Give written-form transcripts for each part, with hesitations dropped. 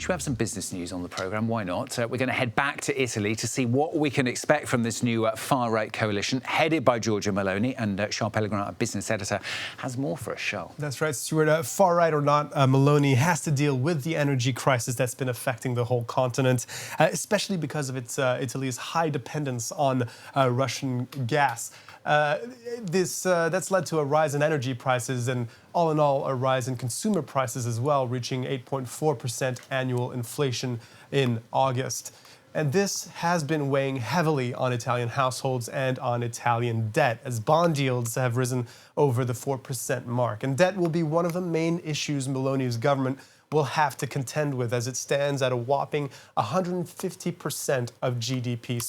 Should we have some business news on the programme? Why not? We're going to head back to Italy to see what we can expect from this new far-right coalition headed by Giorgia Meloni. And Charles Pellegrin, our business editor, has more for us. Charles. That's right, Stuart. Far-right or not, Meloni has to deal with the energy crisis that's been affecting the whole continent, especially because of Italy's high dependence on Russian gas. That's led to a rise in energy prices and, all in all, a rise in consumer prices as well, reaching 8.4% annual inflation in August. And this has been weighing heavily on Italian households and on Italian debt, as bond yields have risen over the 4% mark. And debt will be one of the main issues Meloni's government will have to contend with, as it stands at a whopping 150% of GDP.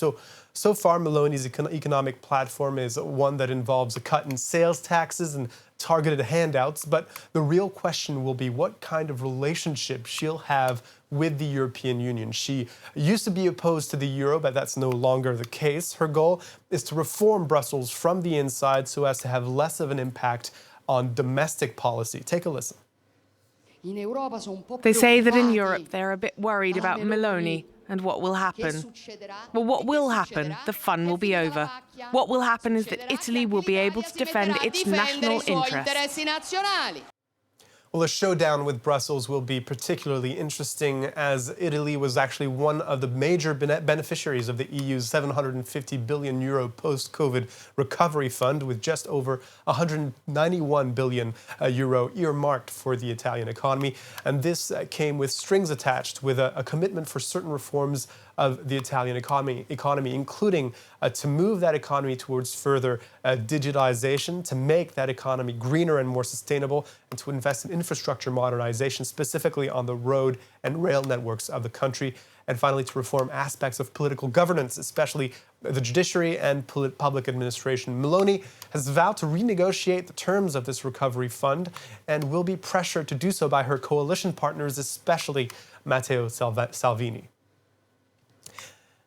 So far, Meloni's economic platform is one that involves a cut in sales taxes and targeted handouts. But the real question will be what kind of relationship she'll have with the European Union. She used to be opposed to the euro, but that's no longer the case. Her goal is to reform Brussels from the inside so as to have less of an impact on domestic policy. Take a listen. They say that in Europe they're a bit worried about Meloni and what will happen. Well, what will happen? The fun will be over. What will happen is that Italy will be able to defend its national interests. Well, a showdown with Brussels will be particularly interesting, as Italy was actually one of the major beneficiaries of the EU's 750 billion euro post-COVID recovery fund, with just over 191 billion euro earmarked for the Italian economy. And this came with strings attached, with a commitment for certain reforms of the Italian economy, including to move that economy towards further digitization, to make that economy greener and more sustainable, and to invest in infrastructure modernization, specifically on the road and rail networks of the country. And finally, to reform aspects of political governance, especially the judiciary and public administration. Meloni has vowed to renegotiate the terms of this recovery fund and will be pressured to do so by her coalition partners, especially Matteo Salvini.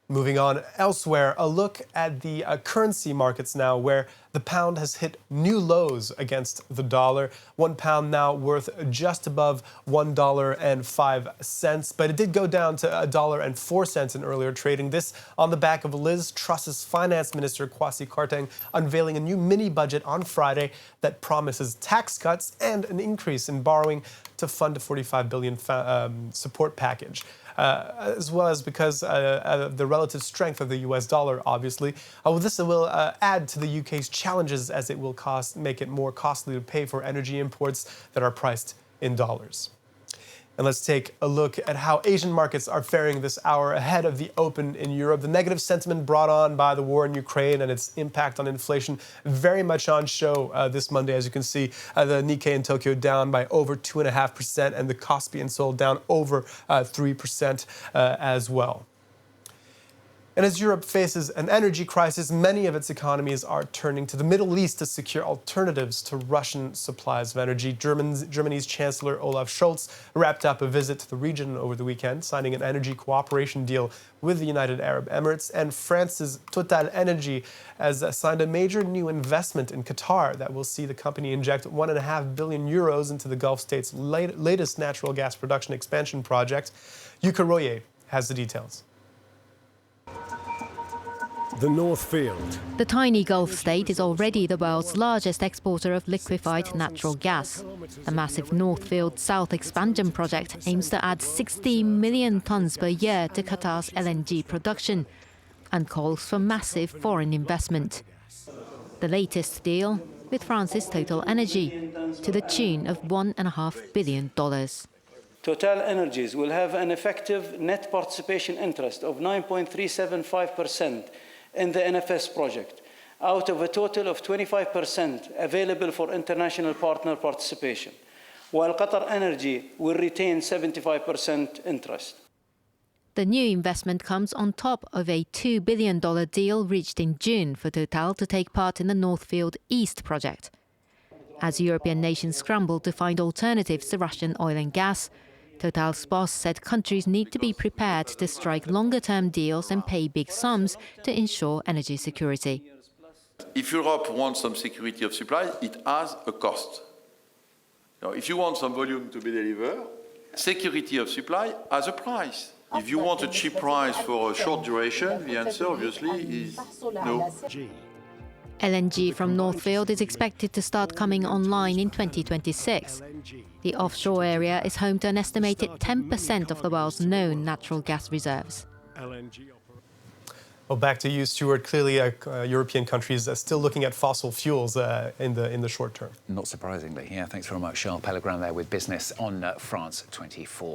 Moving on elsewhere, a look at the currency markets now, where the pound has hit new lows against the dollar. £1 now worth just above $1.05, but it did go down to $1.04 in earlier trading. This on the back of Liz Truss's finance minister, Kwasi Kwarteng, unveiling a new mini-budget on Friday that promises tax cuts and an increase in borrowing to fund a $45 billion support package. As well as because of the relative strength of the US dollar, obviously. This will add to the UK's challenges, as it will make it more costly to pay for energy imports that are priced in dollars. And let's take a look at how Asian markets are faring this hour ahead of the open in Europe. The negative sentiment brought on by the war in Ukraine and its impact on inflation very much on show this Monday. As you can see, the Nikkei in Tokyo down by over 2.5%, and the Kospi in Seoul down over 3% as well. And as Europe faces an energy crisis, many of its economies are turning to the Middle East to secure alternatives to Russian supplies of energy. Germany's Chancellor Olaf Scholz wrapped up a visit to the region over the weekend, signing an energy cooperation deal with the United Arab Emirates. And France's TotalEnergies has signed a major new investment in Qatar that will see the company inject €1.5 billion into the Gulf state's latest natural gas production expansion project. Yuka Roye has the details. The North Field. The tiny Gulf state is already the world's largest exporter of liquefied natural gas. The massive North Field South expansion project aims to add 60 million tonnes per year to Qatar's LNG production and calls for massive foreign investment. The latest deal with France's TotalEnergies to the tune of $1.5 billion. TotalEnergies will have an effective net participation interest of 9.375% in the NFS project, out of a total of 25% available for international partner participation, while Qatar Energy will retain 75% interest. The new investment comes on top of a $2 billion deal reached in June for Total to take part in the North Field East project. As European nations scramble to find alternatives to Russian oil and gas, Total's boss said countries need to be prepared to strike longer-term deals and pay big sums to ensure energy security. If Europe wants some security of supply, it has a cost. Now, if you want some volume to be delivered, security of supply has a price. If you want a cheap price for a short duration, the answer obviously is no. LNG from North Field is expected to start coming online in 2026. The offshore area is home to an estimated 10% of the world's known natural gas reserves. Well, back to you, Stuart. Clearly, European countries are still looking at fossil fuels in the short term. Not surprisingly. Yeah, thanks very much, Charles Pellegrin there with Business on France 24.